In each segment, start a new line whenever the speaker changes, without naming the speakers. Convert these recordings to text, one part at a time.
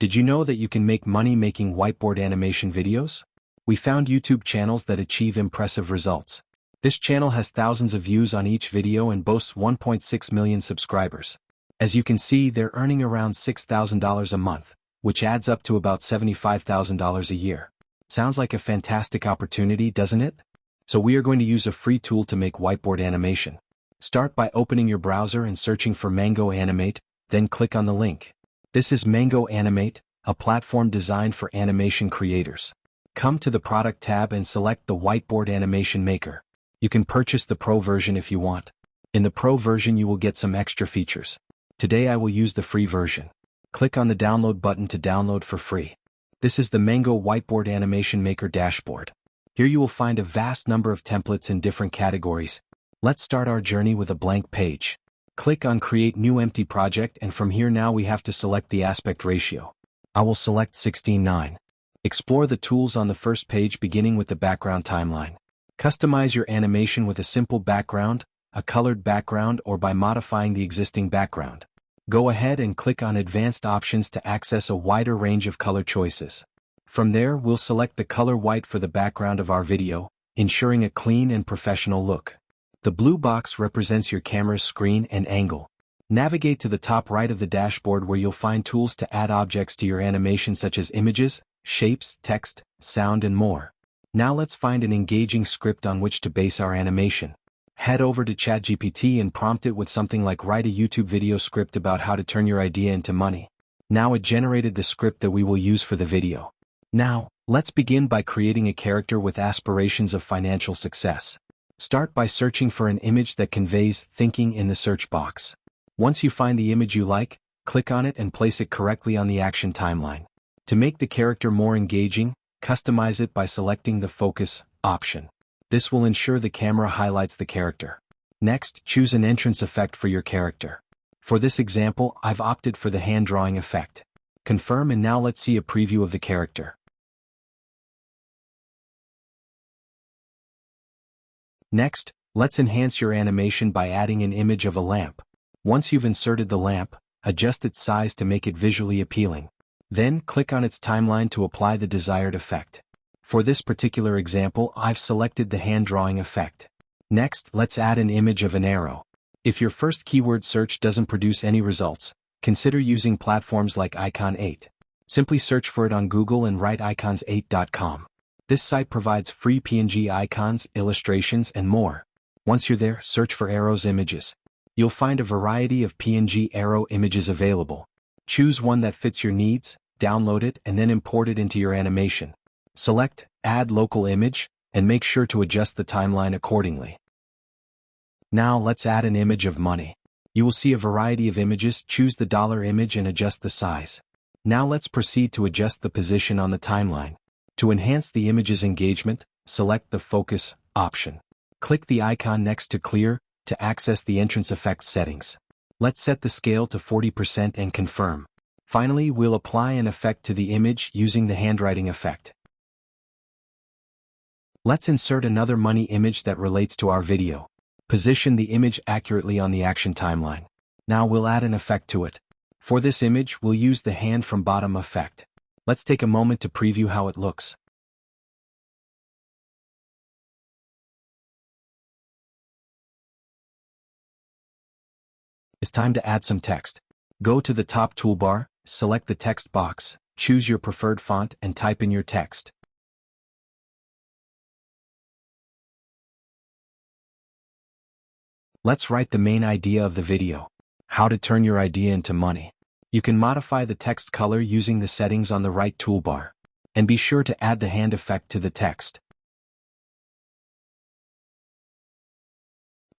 Did you know that you can make money making whiteboard animation videos? We found YouTube channels that achieve impressive results. This channel has thousands of views on each video and boasts 1.6 million subscribers. As you can see, they're earning around $6,000 a month, which adds up to about $75,000 a year. Sounds like a fantastic opportunity, doesn't it? So we are going to use a free tool to make whiteboard animation. Start by opening your browser and searching for Mango Animate, then click on the link. This is Mango Animate, a platform designed for animation creators. Come to the Product tab and select the Whiteboard Animation Maker. You can purchase the Pro version if you want. In the Pro version you will get some extra features. Today I will use the free version. Click on the download button to download for free. This is the Mango Whiteboard Animation Maker dashboard. Here you will find a vast number of templates in different categories. Let's start our journey with a blank page. Click on Create New Empty Project, and from here now we have to select the aspect ratio. I will select 16:9. Explore the tools on the first page beginning with the background timeline. Customize your animation with a simple background, a colored background, or by modifying the existing background. Go ahead and click on Advanced Options to access a wider range of color choices. From there we'll select the color white for the background of our video, ensuring a clean and professional look. The blue box represents your camera's screen and angle. Navigate to the top right of the dashboard where you'll find tools to add objects to your animation such as images, shapes, text, sound, and more. Now let's find an engaging script on which to base our animation. Head over to ChatGPT and prompt it with something like write a YouTube video script about how to turn your idea into money. Now it generated the script that we will use for the video. Now, let's begin by creating a character with aspirations of financial success. Start by searching for an image that conveys thinking in the search box. Once you find the image you like, click on it and place it correctly on the action timeline. To make the character more engaging, customize it by selecting the Focus option. This will ensure the camera highlights the character. Next, choose an entrance effect for your character. For this example, I've opted for the hand drawing effect. Confirm, and now let's see a preview of the character. Next, let's enhance your animation by adding an image of a lamp. Once you've inserted the lamp, adjust its size to make it visually appealing. Then, click on its timeline to apply the desired effect. For this particular example, I've selected the hand drawing effect. Next, let's add an image of an arrow. If your first keyword search doesn't produce any results, consider using platforms like Icon8. Simply search for it on Google and write icons8.com. This site provides free PNG icons, illustrations, and more. Once you're there, search for arrows images. You'll find a variety of PNG arrow images available. Choose one that fits your needs, download it, and then import it into your animation. Select Add Local Image, and make sure to adjust the timeline accordingly. Now let's add an image of money. You will see a variety of images. Choose the dollar image and adjust the size. Now let's proceed to adjust the position on the timeline. To enhance the image's engagement, select the Focus option. Click the icon next to Clear to access the entrance effects settings. Let's set the scale to 40% and confirm. Finally, we'll apply an effect to the image using the handwriting effect. Let's insert another money image that relates to our video. Position the image accurately on the action timeline. Now we'll add an effect to it. For this image, we'll use the hand from bottom effect. Let's take a moment to preview how it looks. It's time to add some text. Go to the top toolbar, select the text box, choose your preferred font, and type in your text. Let's write the main idea of the video. How to turn your idea into money. You can modify the text color using the settings on the right toolbar. And be sure to add the hand effect to the text.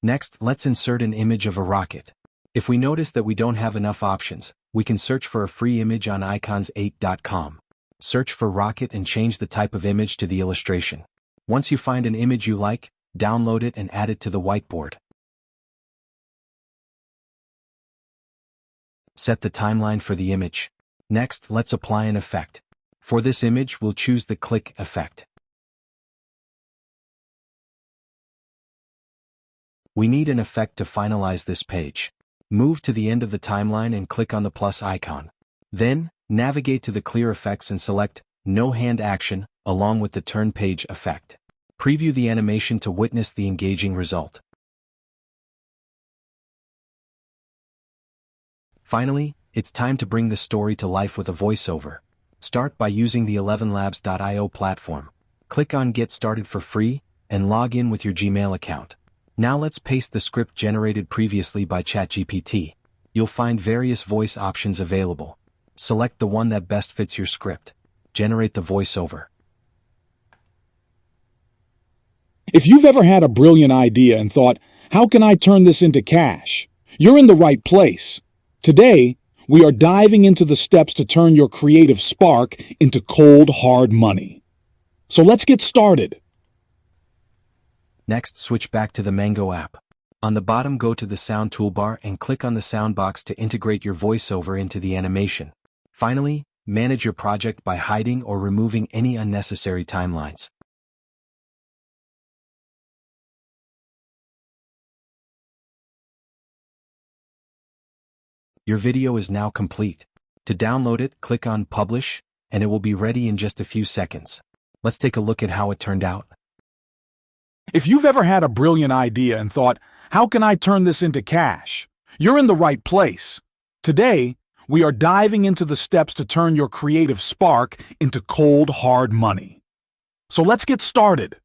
Next, let's insert an image of a rocket. If we notice that we don't have enough options, we can search for a free image on icons8.com. Search for rocket and change the type of image to the illustration. Once you find an image you like, download it and add it to the whiteboard. Set the timeline for the image. Next, let's apply an effect. For this image, we'll choose the click effect. We need an effect to finalize this page. Move to the end of the timeline and click on the plus icon. Then, Navigate to the clear effects and select No Hand Action along with the turn page effect. Preview the animation to witness the engaging result. Finally, it's time to bring the story to life with a voiceover. Start by using the 11labs.io platform. Click on Get Started for free and log in with your Gmail account. Now let's paste the script generated previously by ChatGPT. You'll find various voice options available. Select the one that best fits your script. Generate the voiceover.
If you've ever had a brilliant idea and thought, how can I turn this into cash? You're in the right place. Today, we are diving into the steps to turn your creative spark into cold, hard money. So let's get started.
Next, switch back to the Mango app. On the bottom, go to the sound toolbar and click on the sound box to integrate your voiceover into the animation. Finally, manage your project by hiding or removing any unnecessary timelines. Your video is now complete. To download it, click on Publish, and it will be ready in just a few seconds. Let's take a look at how it turned out.
If you've ever had a brilliant idea and thought, how can I turn this into cash? You're in the right place. Today, we are diving into the steps to turn your creative spark into cold, hard money. So let's get started.